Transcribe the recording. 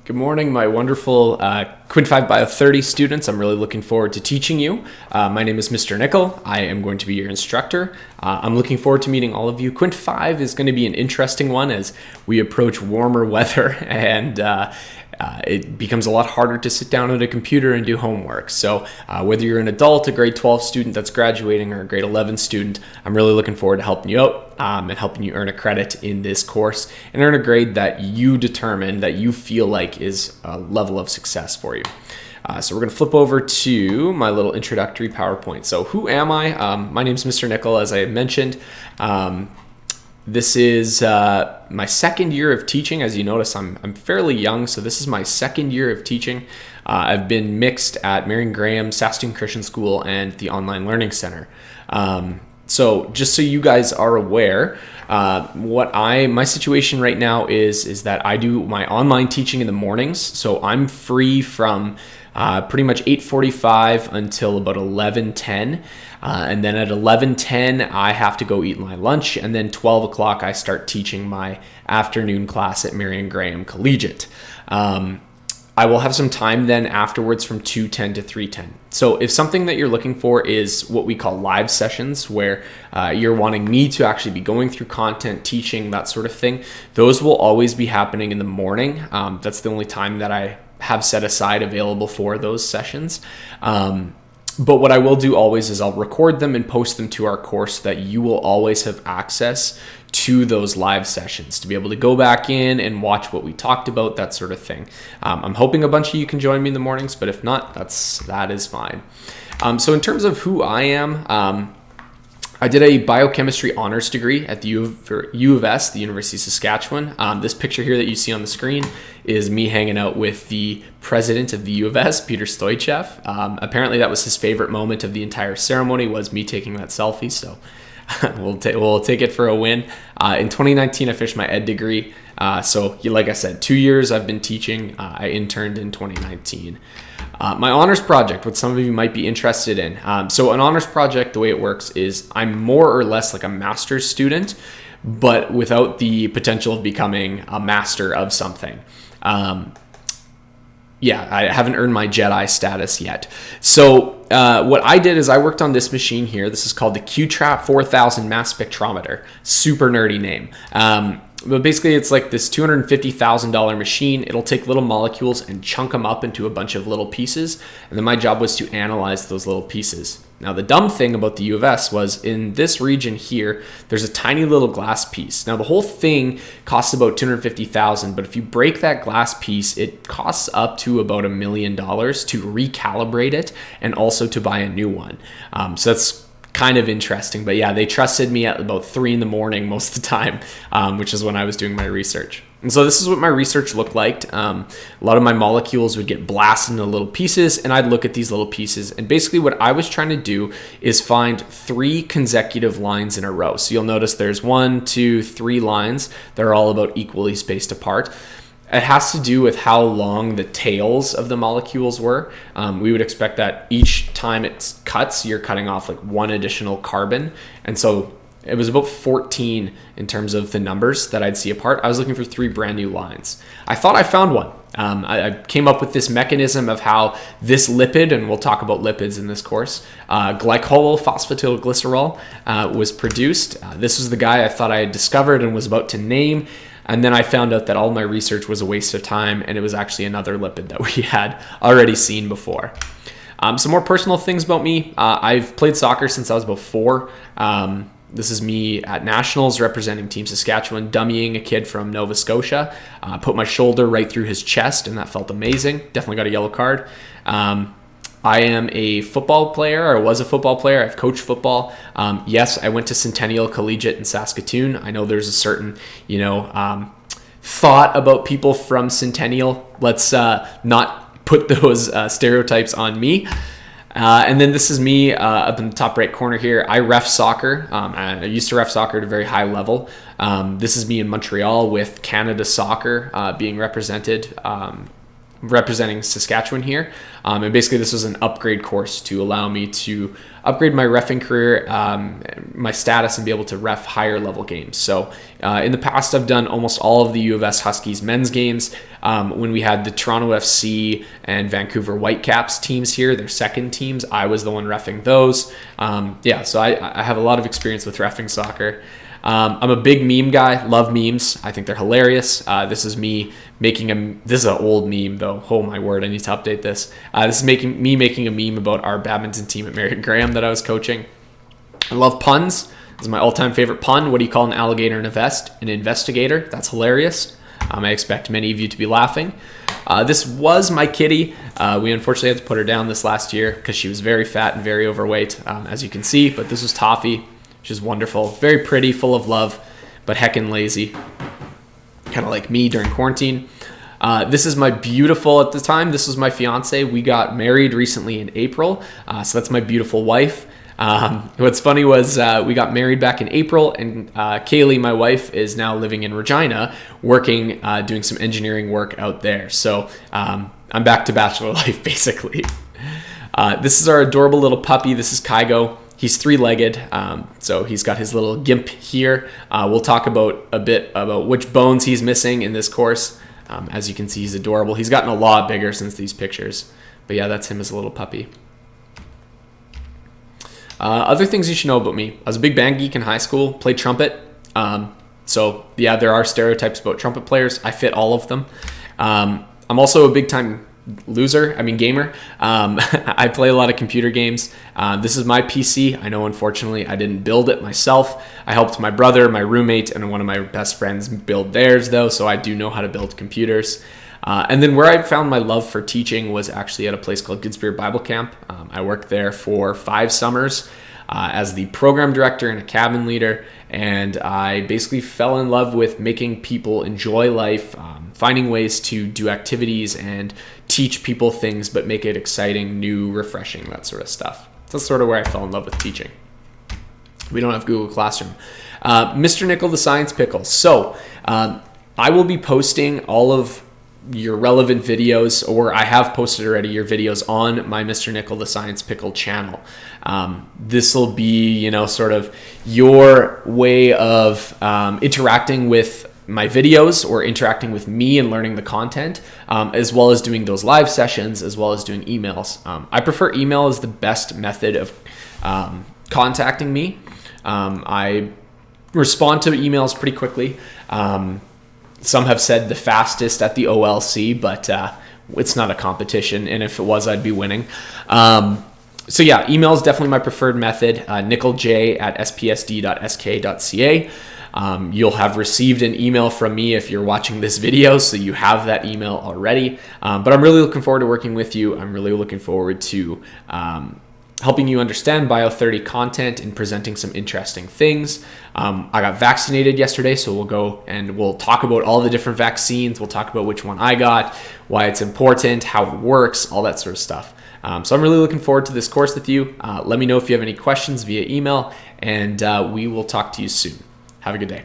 Good morning, my wonderful Quint 5 Bio 30 students. I'm really looking forward to teaching you. My name is Mr. Nickel. I am going to be your instructor. I'm looking forward to meeting all of you. Quint 5 is going to be an interesting one as we approach warmer weather and it becomes a lot harder to sit down at a computer and do homework. So whether you're an adult, a grade 12 student that's graduating, or a grade 11 student, I'm really looking forward to helping you out and helping you earn a credit in this course and earn a grade that you determine that you feel like is a level of success for you. So we're going to flip over to my little introductory PowerPoint. So who am I? My name is Mr. Nickel, as I mentioned. This is my second year of teaching. As you notice, I'm fairly young, so this is my second year of teaching. I've been mixed at Marion Graham, Saskatoon Christian School, and the Online Learning Center. So just so you guys are aware, my situation right now is that I do my online teaching in the mornings. So I'm free from pretty much 8:45 until about 11:10. And then at 11:10, I have to go eat my lunch. And then 12 o'clock, I start teaching my afternoon class at Marion Graham Collegiate. I will have some time then afterwards from 2:10 to 3:10. So if something that you're looking for is what we call live sessions, where you're wanting me to actually be going through content, teaching, that sort of thing, those will always be happening in the morning. That's the only time that I have set aside available for those sessions. But what I will do always is I'll record them and post them to our course so that you will always have access to those live sessions to be able to go back in and watch what we talked about, that sort of thing. I'm hoping a bunch of you can join me in the mornings, but if not, that is fine. So in terms of who I am, I did a biochemistry honors degree at the U of S, the University of Saskatchewan. This picture here that you see on the screen is me hanging out with the president of the U of S, Peter Stoichev. Apparently that was his favorite moment of the entire ceremony, was me taking that selfie. So we'll take it for a win. In 2019, I finished my ed degree. So like I said, 2 years I've been teaching. I interned in 2019. My honors project, what some of you might be interested in. So an honors project, the way it works is I'm more or less like a master's student, but without the potential of becoming a master of something. I haven't earned my Jedi status yet. So what I did is I worked on this machine here. This is called the Q-Trap 4000 mass spectrometer. Super nerdy name. But basically it's like this $250,000 machine. It'll take little molecules and chunk them up into a bunch of little pieces. And then my job was to analyze those little pieces. Now the dumb thing about the U of S was in this region here, there's a tiny little glass piece. Now the whole thing costs about $250,000, but if you break that glass piece, it costs up to about $1 million to recalibrate it and also to buy a new one. So that's kind of interesting, but yeah, they trusted me at about 3 in the morning most of the time, which is when I was doing my research. And so this is what my research looked like. A lot of my molecules would get blasted into little pieces, and I'd look at these little pieces. And basically what I was trying to do is find 3 consecutive lines in a row. So you'll notice there's 1, 2, 3 lines. They're all about equally spaced apart. It has to do with how long the tails of the molecules were. We would expect that each time it cuts, you're cutting off like 1 additional carbon. And so it was about 14 in terms of the numbers that I'd see apart. I was looking for 3 brand new lines. I thought I found one. I came up with this mechanism of how this lipid, and we'll talk about lipids in this course, glycol phosphatidylglycerol was produced. This was the guy I thought I had discovered and was about to name. And then I found out that all my research was a waste of time, and it was actually another lipid that we had already seen before. Some more personal things about me. I've played soccer since I was about 4. This is me at Nationals representing Team Saskatchewan, dummying a kid from Nova Scotia. Put my shoulder right through his chest, and that felt amazing. Definitely got a yellow card. I am a football player, or was a football player. I've coached football. Yes, I went to Centennial Collegiate in Saskatoon. I know there's a certain, thought about people from Centennial. Let's not put those stereotypes on me. And then this is me up in the top right corner here. I ref soccer. I used to ref soccer at a very high level. This is me in Montreal with Canada Soccer being represented. representing Saskatchewan here. And basically this was an upgrade course to allow me to upgrade my reffing career, my status, and be able to ref higher level games. So in the past, I've done almost all of the U of S Huskies men's games. When we had the Toronto FC and Vancouver Whitecaps teams here, their second teams, I was the one reffing those. So I have a lot of experience with reffing soccer. I'm a big meme guy, love memes. I think they're hilarious. This is me making this is an old meme though. Oh my word, I need to update this. This is me making a meme about our badminton team at Marion Graham that I was coaching. I love puns. This is my all-time favorite pun. What do you call an alligator in a vest? An investigator. That's hilarious. I expect many of you to be laughing. This was my kitty. We unfortunately had to put her down this last year because she was very fat and very overweight, as you can see, but this was Toffee. She's wonderful, very pretty, full of love, but heckin' lazy. Kind of like me during quarantine. This is my beautiful, at the time, this was my fiance. We got married recently in April, so that's my beautiful wife. What's funny was we got married back in April, and Kaylee, my wife, is now living in Regina, working, doing some engineering work out there. So I'm back to bachelor life, basically. This is our adorable little puppy. This is Kygo. He's three-legged, so he's got his little gimp here. We'll talk a bit about which bones he's missing in this course. As you can see, he's adorable. He's gotten a lot bigger since these pictures. But yeah, that's him as a little puppy. Other things you should know about me. I was a big band geek in high school, played trumpet. So yeah, there are stereotypes about trumpet players. I fit all of them. I'm also a big-time gamer. I play a lot of computer games. This is my PC. I know, unfortunately, I didn't build it myself. I helped my brother, my roommate, and one of my best friends build theirs, though, so I do know how to build computers. And then where I found my love for teaching was actually at a place called Good Spirit Bible Camp. I worked there for 5 summers as the program director and a cabin leader, and I basically fell in love with making people enjoy life, finding ways to do activities and teach people things, but make it exciting, new, refreshing, that sort of stuff. So that's sort of where I fell in love with teaching. We don't have Google Classroom. Mr. Nickel, the Science Pickle. So I will be posting all of your relevant videos, or I have posted already your videos on my Mr. Nickel, the Science Pickle channel. This will be, sort of your way of interacting with my videos or interacting with me and learning the content, as well as doing those live sessions, as well as doing emails. I prefer email as the best method of contacting me. I respond to emails pretty quickly. Some have said the fastest at the OLC, but it's not a competition, and if it was, I'd be winning. So yeah, email is definitely my preferred method, nickelj@spsd.sk.ca. You'll have received an email from me if you're watching this video, so you have that email already. But I'm really looking forward to working with you. I'm really looking forward to helping you understand Bio 30 content and presenting some interesting things. I got vaccinated yesterday, so we'll talk about all the different vaccines. We'll talk about which one I got, why it's important, how it works, all that sort of stuff. So I'm really looking forward to this course with you. Let me know if you have any questions via email, and we will talk to you soon. Have a good day.